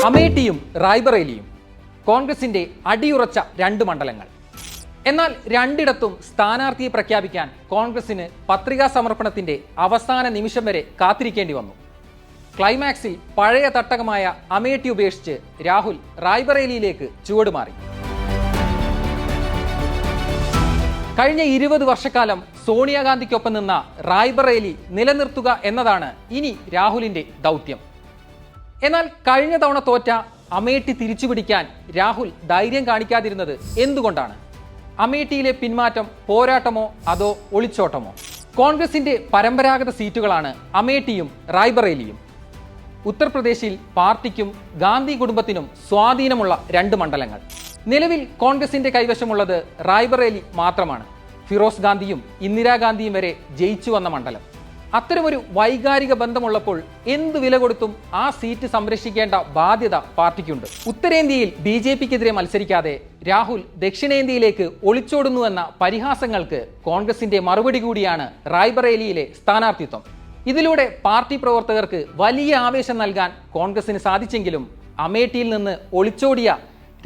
അമേഠിയും റായ്ബറേലിയും കോൺഗ്രസിന്റെ അടിയുറച്ച രണ്ട് മണ്ഡലങ്ങൾ. എന്നാൽ രണ്ടിടത്തും സ്ഥാനാർത്ഥിയെ പ്രഖ്യാപിക്കാൻ കോൺഗ്രസിന് പത്രികാ സമർപ്പണത്തിന്റെ അവസാന നിമിഷം വരെ കാത്തിരിക്കേണ്ടി വന്നു. ക്ലൈമാക്സിൽ പഴയ തട്ടകമായ അമേഠി ഉപേക്ഷിച്ച് രാഹുൽ റായ്ബറേലിയിലേക്ക് ചുവടുമാറി. കഴിഞ്ഞ 20 വർഷക്കാലം സോണിയാഗാന്ധിക്കൊപ്പം നിന്ന റായ്ബറേലി നിലനിർത്തുക എന്നതാണ് ഇനി രാഹുലിന്റെ ദൗത്യം. എന്നാൽ കഴിഞ്ഞ തവണ തോറ്റ അമേഠി തിരിച്ചുപിടിക്കാൻ രാഹുൽ ധൈര്യം കാണിക്കാതിരുന്നത് എന്തുകൊണ്ടാണ്? അമേഠിയിലെ പിന്മാറ്റം പോരാട്ടമോ അതോ ഒളിച്ചോട്ടമോ? കോൺഗ്രസിന്റെ പരമ്പരാഗത സീറ്റുകളാണ് അമേഠിയും റായ്ബറേലിയും. ഉത്തർപ്രദേശിൽ പാർട്ടിക്കും ഗാന്ധി കുടുംബത്തിനും സ്വാധീനമുള്ള രണ്ട് മണ്ഡലങ്ങൾ. നിലവിൽ കോൺഗ്രസിന്റെ കൈവശമുള്ളത് റായ്ബറേലി മാത്രമാണ്. ഫിറോസ് ഗാന്ധിയും ഇന്ദിരാഗാന്ധിയും വരെ ജയിച്ചു വന്ന മണ്ഡലം. അത്തരമൊരു വൈകാരിക ബന്ധമുള്ളപ്പോൾ എന്തു വില കൊടുത്തും ആ സീറ്റ് സംരക്ഷിക്കേണ്ട ബാധ്യത പാർട്ടിക്കുണ്ട്. ഉത്തരേന്ത്യയിൽ BJPക്കെതിരെ മത്സരിക്കാതെ രാഹുൽ ദക്ഷിണേന്ത്യയിലേക്ക് ഒളിച്ചോടുന്നുവെന്ന പരിഹാസങ്ങൾക്ക് കോൺഗ്രസിന്റെ മറുപടി കൂടിയാണ് റായ്ബറേലിയിലെ സ്ഥാനാർത്ഥിത്വം. ഇതിലൂടെ പാർട്ടി പ്രവർത്തകർക്ക് വലിയ ആവേശം നൽകാൻ കോൺഗ്രസിന് സാധിച്ചെങ്കിലും അമേഠിയിൽ നിന്ന് ഒളിച്ചോടിയ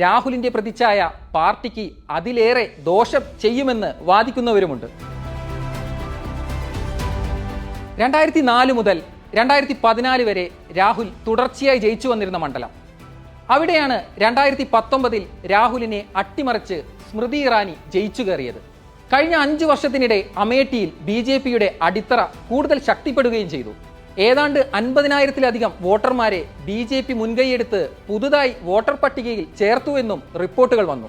രാഹുലിന്റെ പ്രതിച്ഛായ പാർട്ടിക്ക് അതിലേറെ ദോഷം ചെയ്യുമെന്ന് വാദിക്കുന്നവരുമുണ്ട്. 2004 മുതൽ 2014 വരെ രാഹുൽ തുടർച്ചയായി ജയിച്ചു വന്നിരുന്ന മണ്ഡലം. അവിടെയാണ് 2019 രാഹുലിനെ അട്ടിമറിച്ച് സ്മൃതി ഇറാനി ജയിച്ചു കയറിയത്. കഴിഞ്ഞ 5 വർഷത്തിനിടെ അമേഠിയിൽ BJPയുടെ അടിത്തറ കൂടുതൽ ശക്തിപ്പെടുകയും ചെയ്തു. ഏതാണ്ട് 50,000-ലധികം വോട്ടർമാരെ BJP മുൻകൈയെടുത്ത് പുതുതായി വോട്ടർ പട്ടികയിൽ ചേർത്തുവെന്നും റിപ്പോർട്ടുകൾ വന്നു.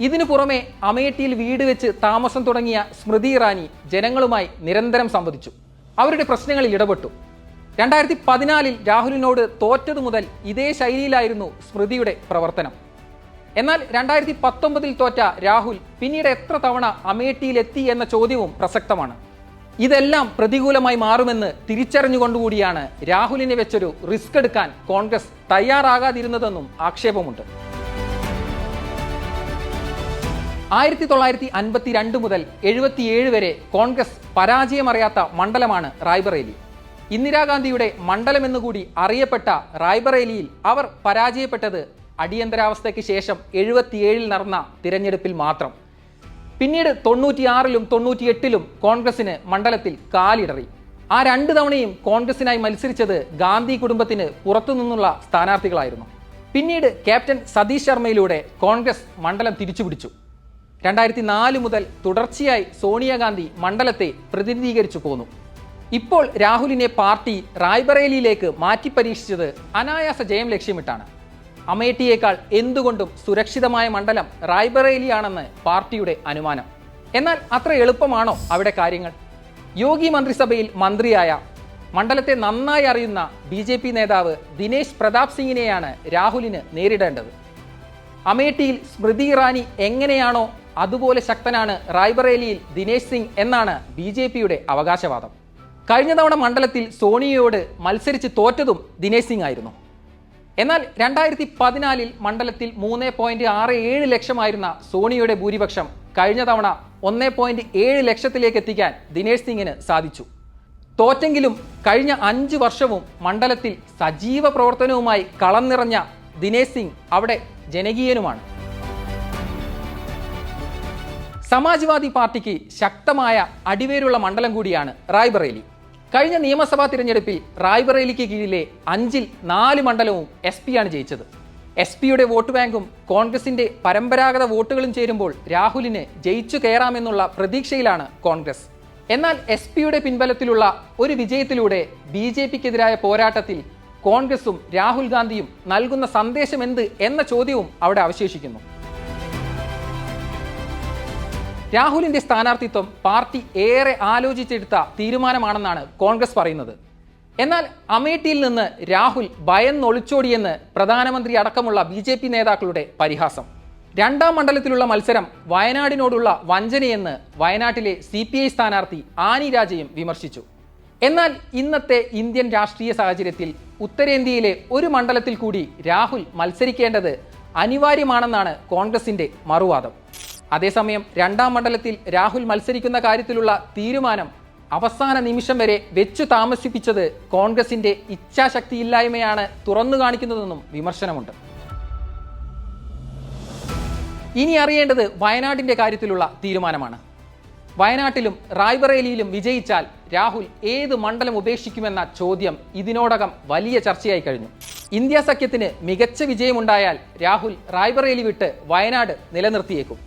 ഇതിനു പുറമെ അമേഠിയിൽ വീട് വെച്ച് താമസം തുടങ്ങിയ സ്മൃതി ഇറാനി ജനങ്ങളുമായി നിരന്തരം സംവദിച്ചു, അവരുടെ പ്രശ്നങ്ങളിൽ ഇടപെട്ടു. 2014 രാഹുലിനോട് തോറ്റതു മുതൽ ഇതേ ശൈലിയിലായിരുന്നു സ്മൃതിയുടെ പ്രവർത്തനം. എന്നാൽ 2019 തോറ്റ രാഹുൽ പിന്നീട് എത്ര തവണ അമേഠിയിലെത്തി എന്ന ചോദ്യവും പ്രസക്തമാണ്. ഇതെല്ലാം പ്രതികൂലമായി മാറുമെന്ന് തിരിച്ചറിഞ്ഞുകൊണ്ടുകൂടിയാണ് രാഹുലിനെ വെച്ചൊരു റിസ്ക് എടുക്കാൻ കോൺഗ്രസ് തയ്യാറാകാതിരുന്നതെന്നും ആക്ഷേപമുണ്ട്. 1952 മുതൽ 77 വരെ കോൺഗ്രസ് പരാജയമറിയാത്ത മണ്ഡലമാണ് റായ്ബറേലി. ഇന്ദിരാഗാന്ധിയുടെ മണ്ഡലമെന്നുകൂടി അറിയപ്പെട്ട റായ്ബറേലിയിൽ അവർ പരാജയപ്പെട്ടത് അടിയന്തരാവസ്ഥയ്ക്ക് ശേഷം 77 നടന്ന തിരഞ്ഞെടുപ്പിൽ മാത്രം. പിന്നീട് 96-ലും 98-ലും കോൺഗ്രസിന് മണ്ഡലത്തിൽ കാലിടറി. ആ 2 തവണയും കോൺഗ്രസിനായി മത്സരിച്ചത് ഗാന്ധി കുടുംബത്തിന് പുറത്തുനിന്നുള്ള സ്ഥാനാർത്ഥികളായിരുന്നു. പിന്നീട് ക്യാപ്റ്റൻ സതീഷ് ശർമ്മയിലൂടെ കോൺഗ്രസ് മണ്ഡലം തിരിച്ചുപിടിച്ചു. 2004 മുതൽ തുടർച്ചയായി സോണിയാഗാന്ധി മണ്ഡലത്തെ പ്രതിനിധീകരിച്ചു പോന്നു. ഇപ്പോൾ രാഹുലിനെ പാർട്ടി റായ്ബറേലിയിലേക്ക് മാറ്റി പരീക്ഷിച്ചത് അനായാസ ജയം ലക്ഷ്യമിട്ടാണ്. അമേഠിയേക്കാൾ എന്തുകൊണ്ടും സുരക്ഷിതമായ മണ്ഡലം റായ്ബറേലിയാണെന്ന് പാർട്ടിയുടെ അനുമാനം. എന്നാൽ അത്ര എളുപ്പമാണോ അവിടെ കാര്യങ്ങൾ? യോഗി മന്ത്രിസഭയിൽ മന്ത്രിയായ, മണ്ഡലത്തെ നന്നായി അറിയുന്ന BJP നേതാവ് ദിനേശ് പ്രതാപ് സിംഗിനെയാണ് രാഹുലിന് നേരിടേണ്ടത്. അമേഠിയിൽ സ്മൃതി ഇറാനി എങ്ങനെയാണോ അതുപോലെ ശക്തനാണ് റായ്ബറേലിയിൽ ദിനേശ് സിംഗ് എന്നാണ് BJPയുടെ അവകാശവാദം. കഴിഞ്ഞ തവണ മണ്ഡലത്തിൽ സോണിയയോട് മത്സരിച്ച് തോറ്റതും ദിനേശ് സിംഗ് ആയിരുന്നു. എന്നാൽ 2014 മണ്ഡലത്തിൽ 3.67 ലക്ഷമായിരുന്ന സോണിയയുടെ ഭൂരിപക്ഷം കഴിഞ്ഞ തവണ 1.7 ലക്ഷത്തിലേക്ക് എത്തിക്കാൻ ദിനേശ് സിംഗിന് സാധിച്ചു. തോറ്റെങ്കിലും കഴിഞ്ഞ 5 വർഷവും മണ്ഡലത്തിൽ സജീവ പ്രവർത്തനവുമായി കളം നിറഞ്ഞ ദിനേശ് സിംഗ് അവിടെ ജനകീയനുമാണ്. സമാജ്വാദി പാർട്ടിക്ക് ശക്തമായ അടിവേരുള്ള മണ്ഡലം കൂടിയാണ് റായ്ബറേലി. കഴിഞ്ഞ നിയമസഭാ തിരഞ്ഞെടുപ്പിൽ റായ്ബറേലിക്ക് കീഴിലെ 5-ൽ 4 മണ്ഡലവും SP ആണ് ജയിച്ചത്. SP-യുടെ വോട്ട് ബാങ്കും കോൺഗ്രസിന്റെ പരമ്പരാഗത വോട്ടുകളും ചേരുമ്പോൾ രാഹുലിന് ജയിച്ചു കയറാമെന്നുള്ള പ്രതീക്ഷയിലാണ് കോൺഗ്രസ്. എന്നാൽ SP-യുടെ പിൻബലത്തിലുള്ള ഒരു വിജയത്തിലൂടെ BJPക്കെതിരായ പോരാട്ടത്തിൽ കോൺഗ്രസും രാഹുൽ ഗാന്ധിയും നൽകുന്ന സന്ദേശം എന്ത് എന്ന ചോദ്യവും അവിടെ അവശേഷിക്കുന്നു. രാഹുലിന്റെ സ്ഥാനാർത്ഥിത്വം പാർട്ടി ഏറെ ആലോചിച്ചെടുത്ത തീരുമാനമാണെന്നാണ് കോൺഗ്രസ് പറയുന്നത്. എന്നാൽ അമേഠിയിൽ നിന്ന് രാഹുൽ ഭയന്നൊളിച്ചോടിയെന്ന് പ്രധാനമന്ത്രി അടക്കമുള്ള BJP നേതാക്കളുടെ പരിഹാസം. 2ാം മണ്ഡലത്തിലുള്ള മത്സരം വയനാടിനോടുള്ള വഞ്ചനയെന്ന് വയനാട്ടിലെ CPI സ്ഥാനാർത്ഥി ആനി രാജയും വിമർശിച്ചു. എന്നാൽ ഇന്നത്തെ ഇന്ത്യൻ രാഷ്ട്രീയ സാഹചര്യത്തിൽ ഉത്തരേന്ത്യയിലെ ഒരു മണ്ഡലത്തിൽ കൂടി രാഹുൽ മത്സരിക്കേണ്ടത് അനിവാര്യമാണെന്നാണ് കോൺഗ്രസിന്റെ മറുവാദം. അതേസമയം 2ാം മണ്ഡലത്തിൽ രാഹുൽ മത്സരിക്കുന്ന കാര്യത്തിലുള്ള തീരുമാനം അവസാന നിമിഷം വരെ വെച്ചു താമസിപ്പിച്ചത് കോൺഗ്രസിന്റെ ഇച്ഛാശക്തിയില്ലായ്മയാണ് തുറന്നു കാണിക്കുന്നതെന്നും വിമർശനമുണ്ട്. ഇനി അറിയേണ്ടത് വയനാടിന്റെ കാര്യത്തിലുള്ള തീരുമാനമാണ്. വയനാട്ടിലും റായ്ബറേലിയിലും വിജയിച്ചാൽ രാഹുൽ ഏത് മണ്ഡലം ഉപേക്ഷിക്കുമെന്ന ചോദ്യം ഇതിനോടകം വലിയ ചർച്ചയായി കഴിഞ്ഞു. ഇന്ത്യ സഖ്യത്തിന് മികച്ച വിജയമുണ്ടായാൽ രാഹുൽ റായ്ബറേലി വിട്ട് വയനാട് നിലനിർത്തിയേക്കും.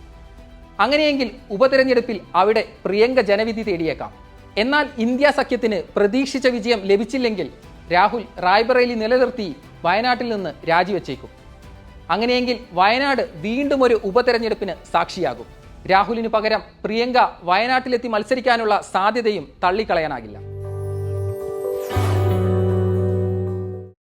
അങ്ങനെയെങ്കിൽ ഉപതെരഞ്ഞെടുപ്പിൽ അവിടെ പ്രിയങ്ക ജനവിധി തേടിയേക്കാം. എന്നാൽ ഇന്ത്യ സഖ്യത്തിന് പ്രതീക്ഷിച്ച വിജയം ലഭിച്ചില്ലെങ്കിൽ രാഹുൽ റായ്ബറേലി നിലനിർത്തി വയനാട്ടിൽ നിന്ന് രാജിവെച്ചേക്കും. അങ്ങനെയെങ്കിൽ വയനാട് വീണ്ടും ഒരു ഉപതെരഞ്ഞെടുപ്പിന് സാക്ഷിയാകും. രാഹുലിന് പകരം പ്രിയങ്ക വയനാട്ടിലെത്തി മത്സരിക്കാനുള്ള സാധ്യതയും തള്ളിക്കളയാനാകില്ല.